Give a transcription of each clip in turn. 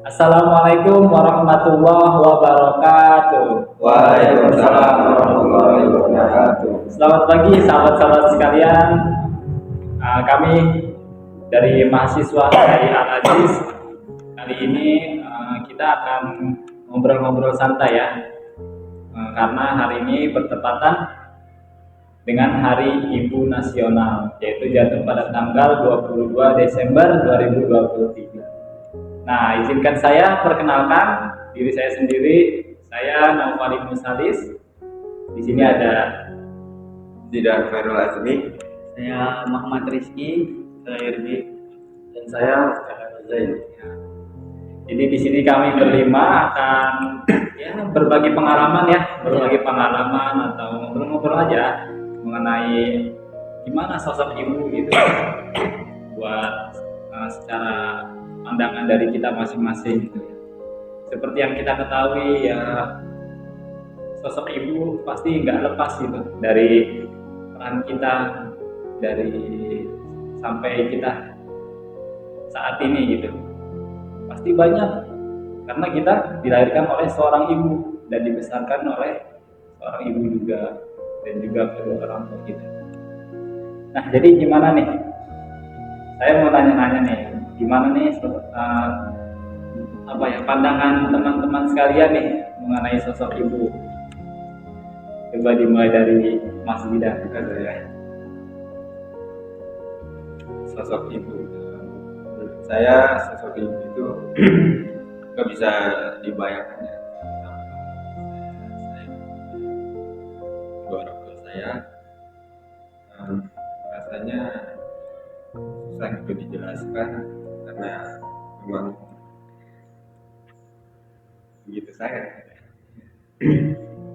Assalamualaikum warahmatullahi wabarakatuh. Waalaikumsalam warahmatullahi wabarakatuh. Selamat pagi sahabat-sahabat sekalian. Kami dari mahasiswa dari Al-Aziz. Kali ini kita akan ngobrol-ngobrol santai ya. Karena hari ini bertepatan dengan Hari Ibu Nasional, yaitu jatuh pada tanggal 22 Desember 2023. Nah, izinkan saya perkenalkan diri saya sendiri. Saya Naufal Musalis. Di sini ada Zidan Khairul Azmi. Saya Muhammad Rizky, saya Irbi, Dan saya Zain. Jadi di sini kami berlima akan berbagi pengalaman atau ngobrol-ngobrol aja mengenai gimana sosok ibu gitu buat secara pandangan dari kita masing-masing gitu ya. Seperti yang kita ketahui ya, sosok ibu pasti nggak lepas gitu dari peran kita dari sampai kita saat ini gitu. Pasti banyak karena kita dilahirkan oleh seorang ibu dan dibesarkan oleh seorang ibu juga dan juga kedua orang tua kita. Nah, jadi gimana nih? Saya mau tanya-tanya nih, gimana nih pandangan teman-teman sekalian nih mengenai sosok ibu? Coba dimulai dari Mas Zidan. Sosok ibu. Menurut saya sosok ibu itu nggak bisa dibayangkan ya. Kedua orang tua saya rasanya susah itu dijelaskan karena memang begitu saya.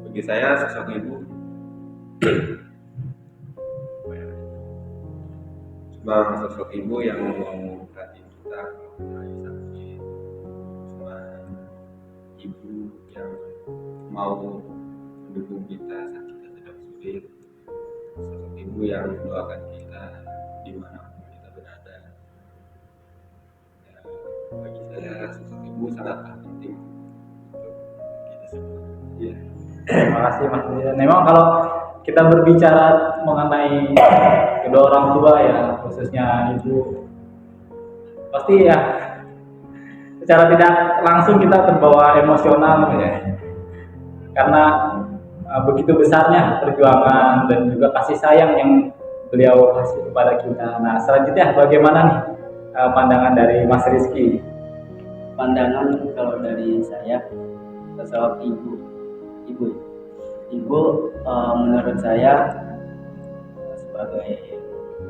Bagi saya sosok ibu cuma sosok ibu yang mau perhatiin kita kalau lagi sakit, cuma ibu yang mau mendukung kita saat kita sedang sulit, sosok ibu yang mendoakan kita dimanapun kita berada. Ya, bagi saya sosok ibu sangatlah penting untuk kita semua. Ya. Terima kasih Mas Zidan. Memang kalau kita berbicara mengenai kedua orang tua ya, khususnya ibu, pasti ya secara tidak langsung kita terbawa emosional ya. Karena begitu besarnya perjuangan dan juga kasih sayang yang beliau kasih kepada kita. Nah, selanjutnya bagaimana nih pandangan dari Mas Rizky? pandangan kalau dari saya sosok ibu menurut saya sebagai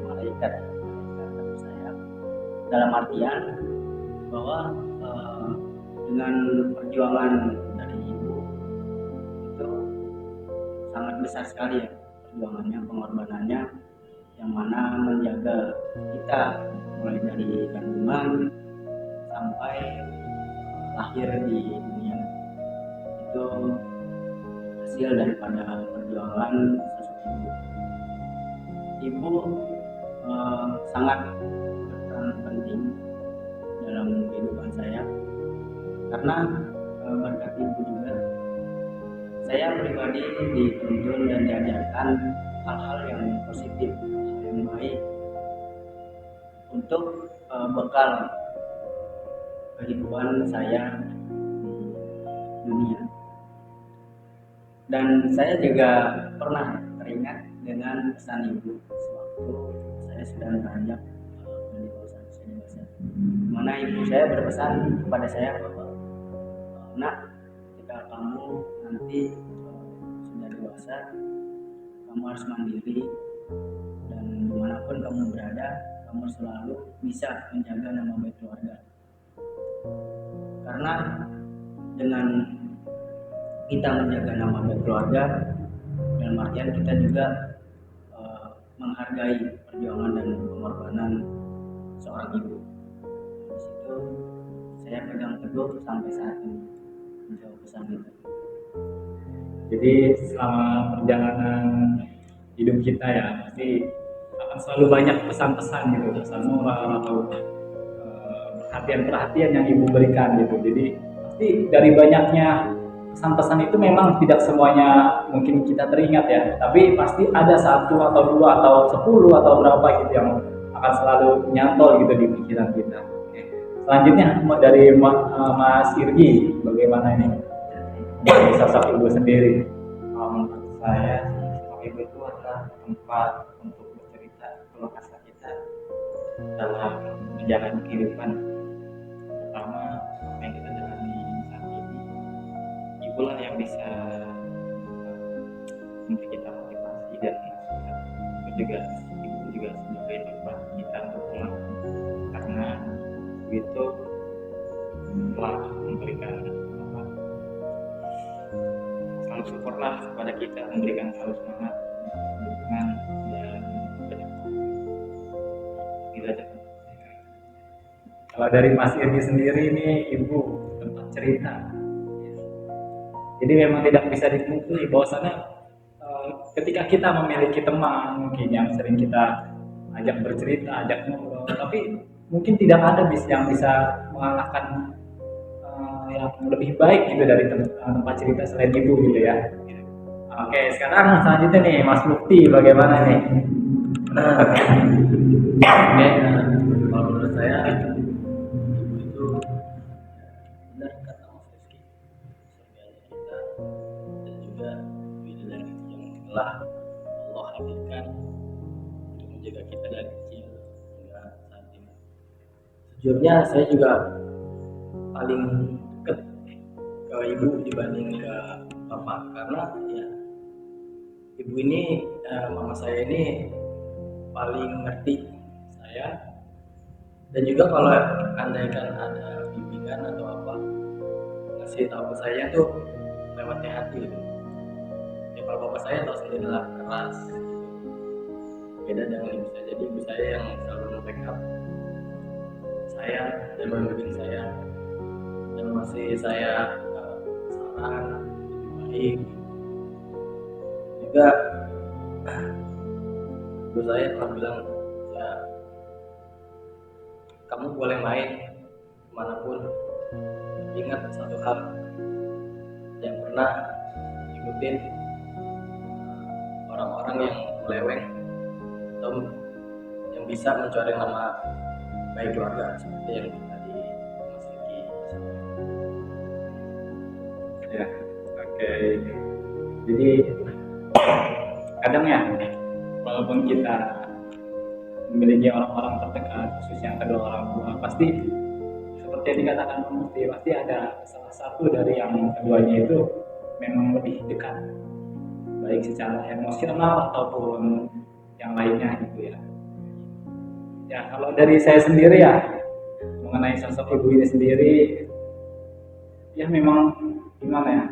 malaikat menurut saya, dalam artian bahwa dengan perjuangan dari ibu itu sangat besar sekali ya, perjuangannya, pengorbanannya, yang mana menjaga kita mulai dari kandungan sampai lahir di dunia. Itu hasil daripada perjuangan sosok ibu. Ibu sangat berperan penting dalam kehidupan saya, karena berkat ibu juga saya pribadi dituntun dan diajarkan hal-hal yang positif, hal yang baik untuk bekal kehidupan saya di dunia. Dan saya juga pernah teringat dengan pesan ibu sewaktu saya sedang beranjak menjadi dewasa, mana ibu saya berpesan kepada saya bahwa nak, ketika kamu nanti sudah dewasa, kamu harus mandiri, dan dimanapun kamu berada, kamu selalu bisa menjaga nama baik keluarga. Karena dengan kita menjaga nama baik keluarga, dalam artian kita juga menghargai perjuangan dan pengorbanan seorang ibu. Di situ saya pegang teguh sampai saat ini menjawab pesan itu. Jadi selama perjalanan hidup kita ya pasti akan selalu banyak pesan-pesan gitu, pesan moral atau perhatian yang ibu berikan gitu. Jadi pasti dari banyaknya pesan-pesan itu memang tidak semuanya mungkin kita teringat ya, tapi pasti ada satu atau dua atau 10 atau berapa gitu yang akan selalu nyantol gitu di pikiran kita. Oke. Selanjutnya dari Mas Irgi, bagaimana ini dari sosok ibu sendiri? Menurut saya sosok ibu itu adalah tempat untuk bercerita keluh kesah kita dalam menjalani kehidupan, terutama apa yang kita jalani saat ini. Ibulah yang bisa memberi kita motivasi dan nasihat. Itu juga ibu juga sebagai tempat kita untuk pulang, karena ibu itu telah memberikan selalu supportlah kepada kita, memberikan selalu semangat, dukungan, dan banyak gitu aja. Kalau dari Mas Irgi sendiri ini ibu tempat cerita. Jadi memang tidak bisa dipungkiri bahwasannya ketika kita memiliki teman mungkin yang sering kita ajak bercerita, ajak ngobrol, tapi mungkin tidak ada yang bisa mengalahkan yang lebih baik gitu dari tempat cerita selain ibu gitu ya. Oke, sekarang selanjutnya nih Mas Mukti, bagaimana nih? Oke, kalau menurut saya ibu itu benar kata Mas Rizky, surganya kita dan juga bidadari yang telah Allah hadirkan untuk menjaga kita dari kecil hingga saat ini. Sejujurnya saya juga paling dekat ke ibu dibanding ke bapak, karena ya ibu ini mama saya ini paling ngerti saya, dan juga kalau andaikan ada bimbingan atau apa ngasih tahu ke saya tuh lewat hati gitu. Ya kalau bapak saya tahu sendiri lah, keras gitu. Beda dengan ibu saya. Jadi ibu saya yang selalu nge-backup saya dan membimbing saya dan masih saya saran lebih baik. Juga ibu saya pernah bilang, ya kamu boleh main kemanapun, tapi ingat satu hal, yang pernah ikutin orang-orang yang meleweng atau yang bisa mencoreng nama baik keluarga, seperti yang tadi Mas Riki sampaikan. Ya, oke. Jadi kadang ya, walaupun kita memiliki orang-orang terdekat, khususnya kedua orang tua, pasti seperti yang dikatakan Mukti, pasti ada salah satu dari yang keduanya itu memang lebih dekat, baik secara emosional ataupun yang lainnya gitu ya. Ya kalau dari saya sendiri ya, mengenai sosok ibu ini sendiri, ya memang gimana ya,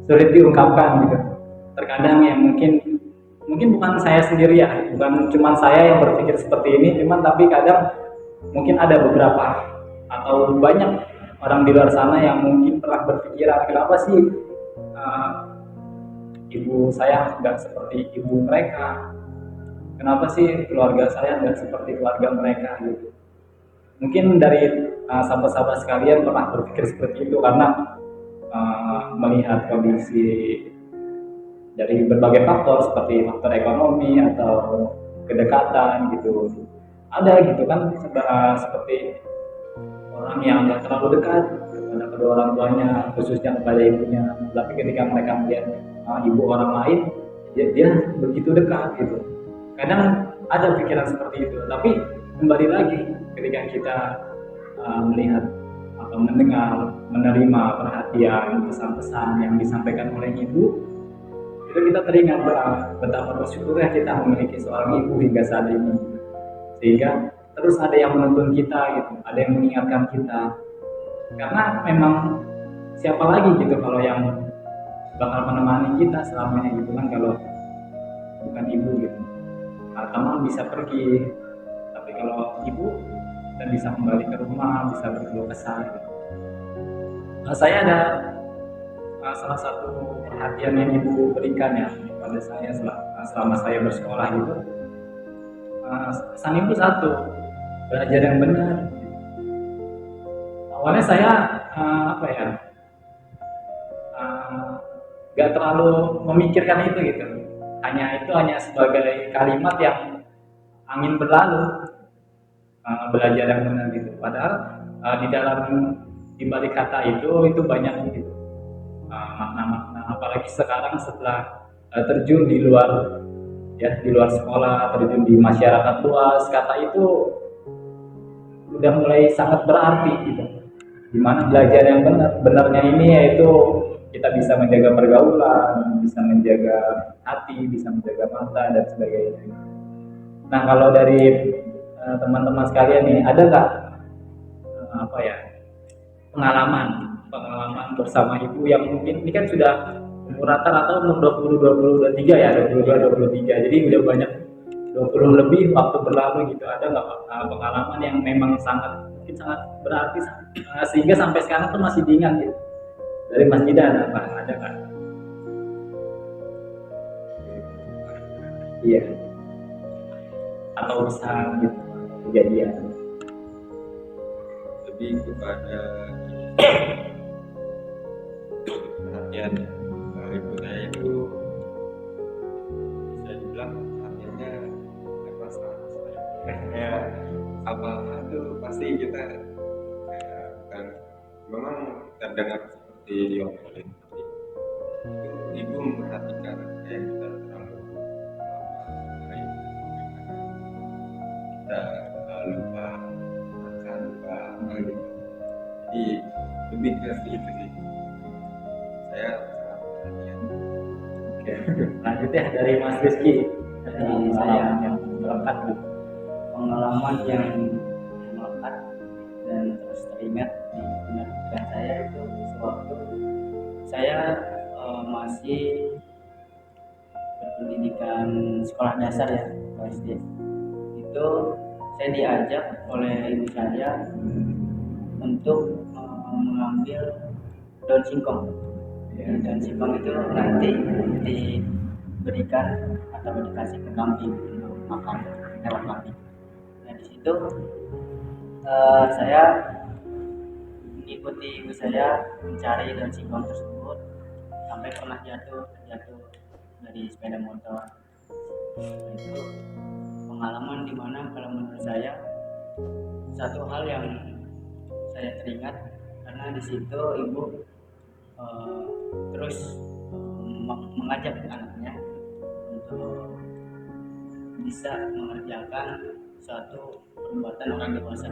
sulit diungkapkan gitu. Terkadang ya mungkin bukan saya sendiri ya, bukan cuma saya yang berpikir seperti ini, cuman tapi kadang mungkin ada beberapa atau banyak orang di luar sana yang mungkin pernah berpikiran, kenapa sih ibu saya nggak seperti ibu mereka, kenapa sih keluarga saya nggak seperti keluarga mereka gitu. Mungkin dari sahabat-sahabat sekalian pernah berpikir seperti itu karena melihat kondisi dari berbagai faktor seperti faktor ekonomi atau kedekatan gitu, ada gitu kan seperti orang yang nggak terlalu dekat kepada kedua orang tuanya, khususnya kepada ibunya, tapi ketika mereka melihat ibu orang lain, dia begitu dekat gitu. Kadang ada pikiran seperti itu, tapi kembali lagi ketika kita melihat atau mendengar, menerima perhatian, pesan-pesan yang disampaikan oleh ibu, itu kita teringat betapa bersyukurnya kita memiliki seorang ibu hingga saat ini, sehingga terus ada yang menuntun kita gitu, ada yang mengingatkan kita, karena memang siapa lagi gitu kalau yang bakal menemani kita selamanya gitu kan, kalau bukan ibu gitu. Teman bisa pergi, tapi kalau ibu dan bisa kembali ke rumah, bisa berkeluh kesah gitu. Saya ada salah satu perhatian yang ibu berikan ya pada saya selama saya bersekolah itu, pesan ibu satu, belajar yang benar. awalnya saya apa ya, nggak terlalu memikirkan itu gitu, hanya sebagai kalimat yang angin berlalu, belajar yang benar gitu. Padahal di balik kata itu banyak gitu, makna-makna, apalagi sekarang setelah terjun di luar, ya di luar sekolah, terjun di masyarakat luas, kata itu udah mulai sangat berarti gitu. Dimana belajar yang benarnya ini yaitu kita bisa menjaga pergaulan, bisa menjaga hati, bisa menjaga mata dan sebagainya. Nah kalau dari teman-teman sekalian nih, ada nggak apa ya, pengalaman bersama ibu yang mungkin ini kan sudah umur rata-rata umur 20 23 ya, 23, jadi udah banyak 20 lebih waktu berlalu gitu. Ada nggak pengalaman yang memang mungkin sangat berarti sehingga sampai sekarang tuh masih diingat gitu, dari Mas Jidan? Ada nggak? Iya, atau pesan gitu, kejadian. Lebih kepada perhatian. Kalau ibu saya itu bisa dibilang perhatiannya ekstrim. Ya apa-apa tuh pasti kita bukan, memang terdengar seperti diomelin, tapi itu ibu memperhatikan kayak kita terlalu baik, kita lupa makan, lupa apa gitu. Jadi lebih ke situ sih, saya sangat perhatian. Oke, lanjutnya dari Mas Rizky, Dari saya yang melekat gitu. pengalaman yang melekat dan terus teringat di benak pikiran saya itu sewaktu saya masih berpendidikan sekolah dasar ya, SD. Itu saya diajak oleh ibu saya untuk mengambil daun singkong. Daun singkong itu nanti diberikan atau dikasih ke kambing untuk makan lewat kambing. Nah di situ saya mengikuti ibu saya mencari daun singkong tersebut sampai pernah jatuh dari sepeda motor. Nah, itu pengalaman dimana kalau menurut saya satu hal yang saya teringat, karena di situ ibu terus mengajak anaknya untuk bisa mengerjakan suatu perbuatan orang dewasa.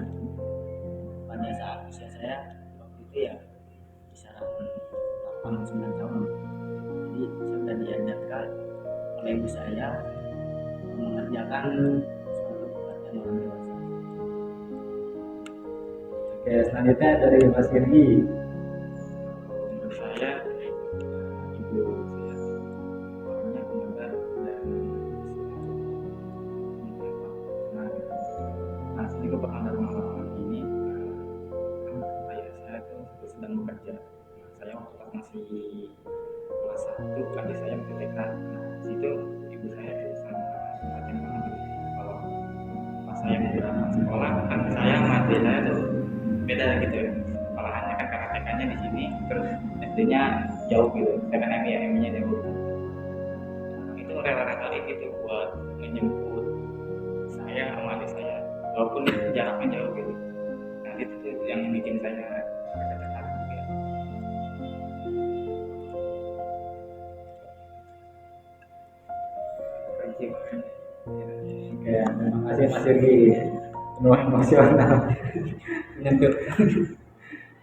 Pada saat usia saya waktu itu ya kisaran 8-9 tahun, jadi saya sudah diajarkan oleh ibu saya mengerjakan suatu pekerjaan orang dewasa. Oke, selanjutnya dari Mas Irgi. Menurut saya ibu saya orangnya penyebar dan nah saya juga pernah ada pengalaman ini. Kan ayah saya tuh sedang bekerja. Nah, saya waktu pas masih kelas 1, adik saya masih TK. Nah di situ ibu saya tuh sangat perhatian banget gitu. Kalau pas saya mau berangkat sekolah, kan saya sama adik saya tuh beda gitu ya. Sekolahannya kan karena TK-nya di sini, terus SD-nya jauh gitu. Saya kan MI-nya jauh. Nah, itu rela-rela kali gitu buat menjemput saya sama adik saya, walaupun jaraknya jauh gitu. Nah itu tuh yang bikin saya dekat gitu. Oke, terima kasih Mas Irgi. Penuh emosional. Menyentuh.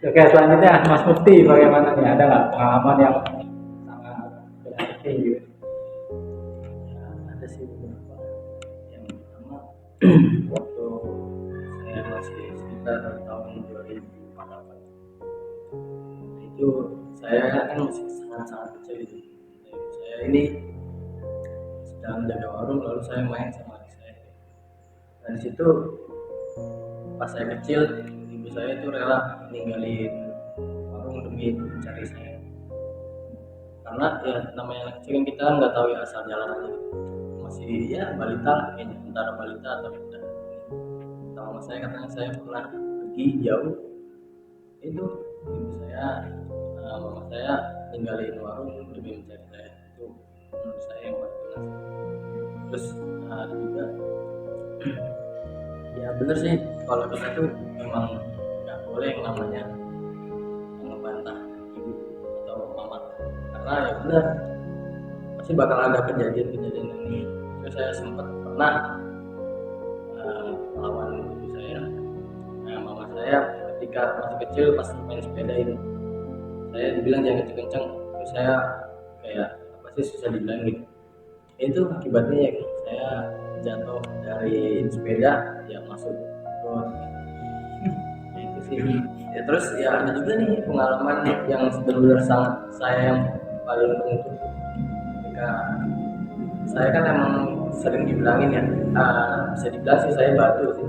Oke, selanjutnya Mas Mufti, bagaimana nih? Ada nggak pengalaman yang sangat berarti gitu? Ada sih beberapa. Yang pertama waktu saya masih sekitar tahun 2004, itu saya kan masih sangat kecil gitu. Nah, saya ini sedang jaga warung, lalu saya main sama adik saya. Dan di situ pas saya kecil, ibu saya itu rela ninggalin warung demi mencari saya. Karena ya namanya anak kecil kan, kita kan nggak tahu ya asal jalan aja gitu. Masih ya balita kayaknya, antara balita atau kita. Sama saya katanya saya pernah pergi jauh itu ibu saya, mama saya tinggalin warung demi mencari saya. Itu menurut saya yang paling jelas. Terus juga ya bener sih, kalau kita tuh memang nggak boleh yang namanya ngebantah ibu atau mama, karena ya benar pasti bakal ada kejadian-kejadian ini. Terus saya sempat pernah melawan ibu saya. Nah, mama saya ketika masih kecil pas main sepeda itu, saya dibilang jangan kenceng-kenceng. Terus saya kayak apa sih, susah dibilang gitu. Itu akibatnya ya saya jatuh dari sepeda, ya masuk got. Ya itu sih. Ya terus ya ada juga nih pengalaman yang benar-benar sangat saya yang paling beruntung ketika saya kan emang sering dibilangin ya, bisa dibilang sih saya batu sih,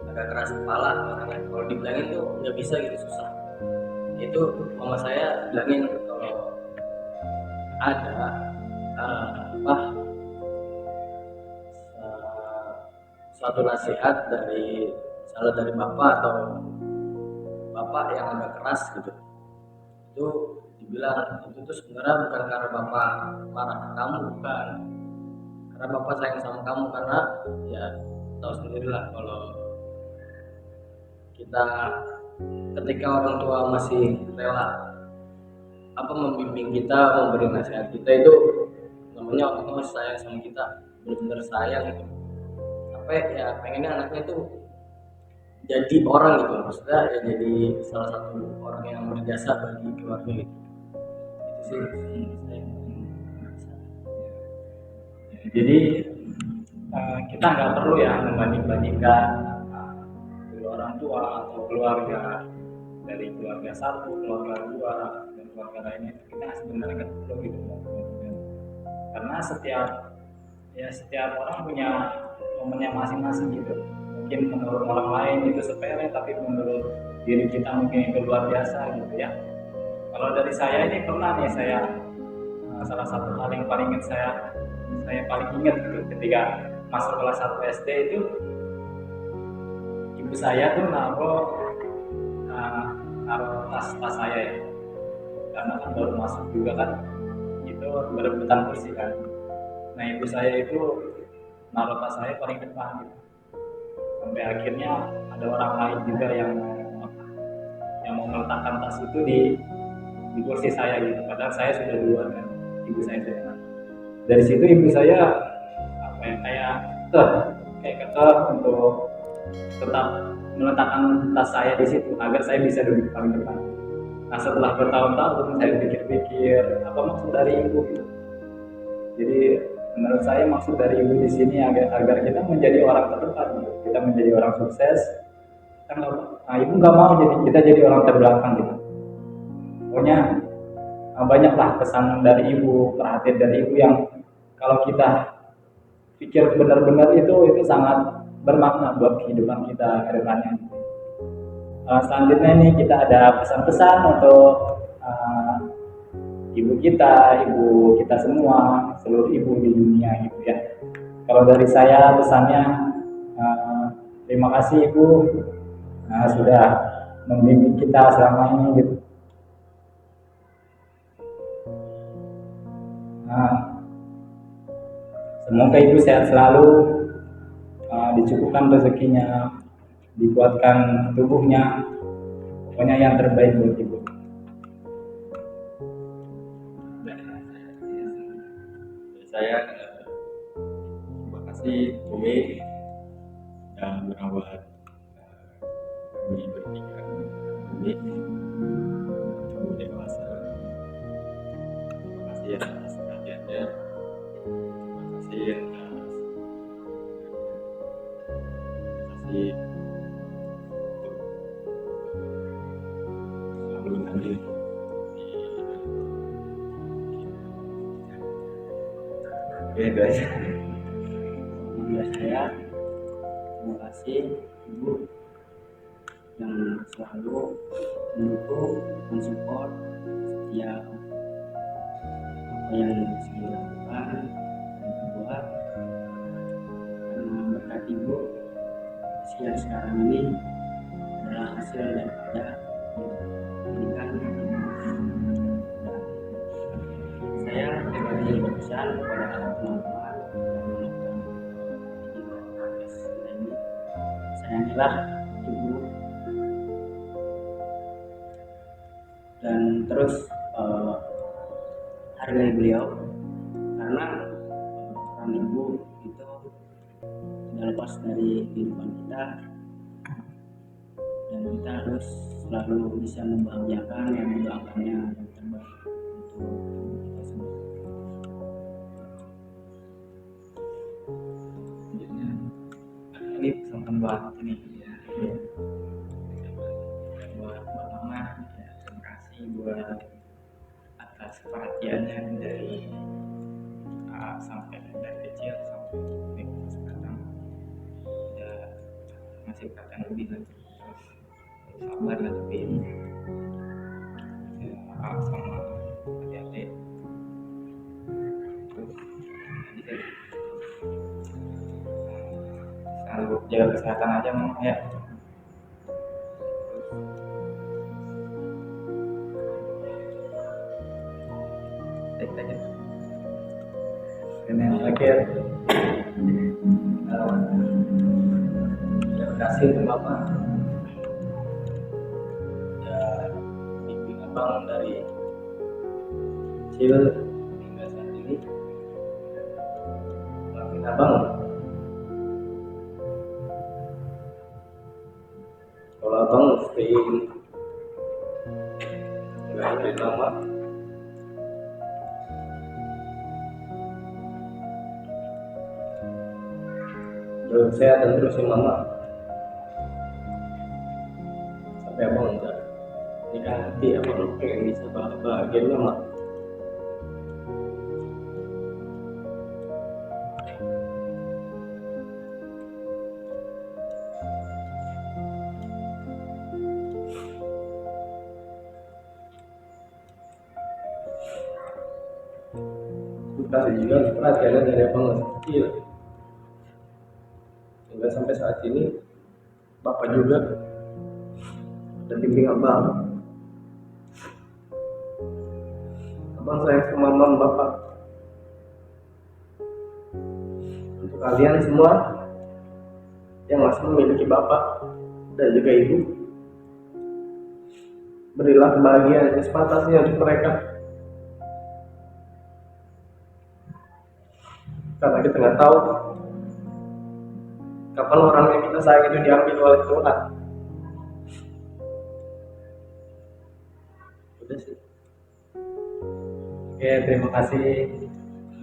agak keras kepala orangnya. Kalau dibilangin tuh nggak bisa gitu, susah. Itu mama saya bilangin kalau ada apa suatu nasihat dari salah dari bapak atau bapak yang agak keras gitu, itu dibilang itu tuh sebenarnya bukan karena bapak marah ke kamu, bukan, karena bapak sayang sama kamu. Karena ya tahu sendirilah kalau kita ketika orang tua masih rela apa membimbing kita, memberi nasihat kita, itu namanya orang tua masih sayang sama kita, benar-benar sayang gitu. Sampai ya pengennya anaknya tuh jadi orang gitu, maksudnya ya jadi salah satu orang yang berjasa bagi keluarga gitu. Itu sih menurut saya yang paling berkesan. Jadi kita nggak perlu ya membanding-bandingkan dulu orang tua atau keluarga, dari keluarga satu, keluarga dua, dan keluarga lainnya. Kita sebenarnya nggak perlu gitu, karena setiap orang punya momennya masing-masing gitu. Mungkin menurut orang lain itu sepele, tapi menurut diri kita mungkin itu luar biasa gitu ya. Kalau dari saya ini pernah nih, saya salah satu hal yang paling ingat saya paling ingat gitu, ketika masuk kelas 1 SD itu, ibu saya tuh naruh tas saya ya, karena kan baru masuk juga kan, itu berebutan kursi kan. Nah ibu saya itu naruh tas saya paling depan gitu, sampai akhirnya ada orang lain juga yang mau meletakkan tas itu di kursi saya gitu, padahal saya sudah duluan kan, ibu saya sudah. Dari situ ibu saya apa ya, kayak kekeh untuk tetap meletakkan tas saya di situ agar saya bisa duduk paling depan. Nah setelah bertahun-tahun saya pikir-pikir apa maksud dari ibu gitu. Jadi menurut saya maksud dari ibu di sini agar kita menjadi orang terdepan gitu. Kita menjadi orang sukses. Nah, ibu nggak mau kita jadi orang terbelakang gitu. Pokoknya banyaklah pesan dari ibu, perhatian dari ibu yang kalau kita pikir benar-benar itu sangat bermakna buat kehidupan kita ke depannya. Selanjutnya ini kita ada pesan-pesan untuk ibu kita semua, seluruh ibu di dunia gitu ya. Kalau dari saya pesannya, terima kasih ibu sudah membimbing kita selama ini gitu. Semoga ibu sehat selalu, dicukupkan rezekinya, dikuatkan tubuhnya, pokoknya yang terbaik buat ibu. Saya terima kasih Umi yang merawat kami bertiga ini tumbuh dewasa. Terima kasih atas perhatiannya. Terima kasih untuk selalu hadir. Oke, itu aja. Saya terima kasih ibu yang selalu mendukung, mensupport setiap apa yang saya lakukan dan buat. Karena berkat ibu, yang sekarang ini adalah hasil daripada teman-teman yang menonton video podcast kita ini. Sayangilah ibu dan terus hargai beliau, karena peran ibu itu tidak lepas dari kehidupan kita, dan kita harus selalu bisa membahagiakan dan mendoakannya yang terbaik untuk kita semua. Selanjutnya ini pesan buat ini ya, buat mama ya, terima kasih buat atas perhatiannya dari sampai dari kecil sampai sekarang, udah ngasih perhatian lebih lagi, terus sabar ngadepin ya, sama adik-adik. Terus jadi selalu jaga kesehatan aja mama ya. Terus aja. Dan yang terakhir, terima kasih untuk Bapak. Ya, bimbing abang dari kecil hingga saat ini. Maafin abang kalau abang sering nggak ingat mama. Jaga kesehatan terus ya mama, sampai abang enggak nikah nanti abang pengen bisa bahagiain mama. Kasih juga perhatiannya dari abang masih kecil hingga sampai saat ini. Bapak juga dan bimbing abang. Abang sayang sama mama bapak. Untuk kalian semua yang masih memiliki bapak dan juga ibu, berilah kebahagiaan yang sepantasnya untuk mereka, karena kita nggak tahu kapan orang yang kita sayang itu diambil oleh Tuhan. Udah sih. Oke, terima kasih.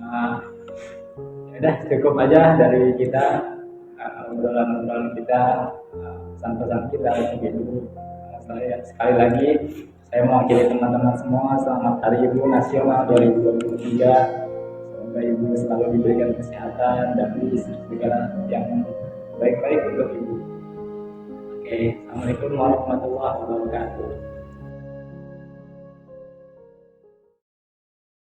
Ya udah cukup aja dari kita, obrolan kita, pesan-pesan kita untuk ibu. Saya sekali lagi saya mewakili teman-teman semua, selamat Hari Ibu Nasional 2023. Semoga ibu selalu diberikan kesehatan dan segala yang baik-baik untuk ibu. Oke, assalamualaikum warahmatullahi wabarakatuh.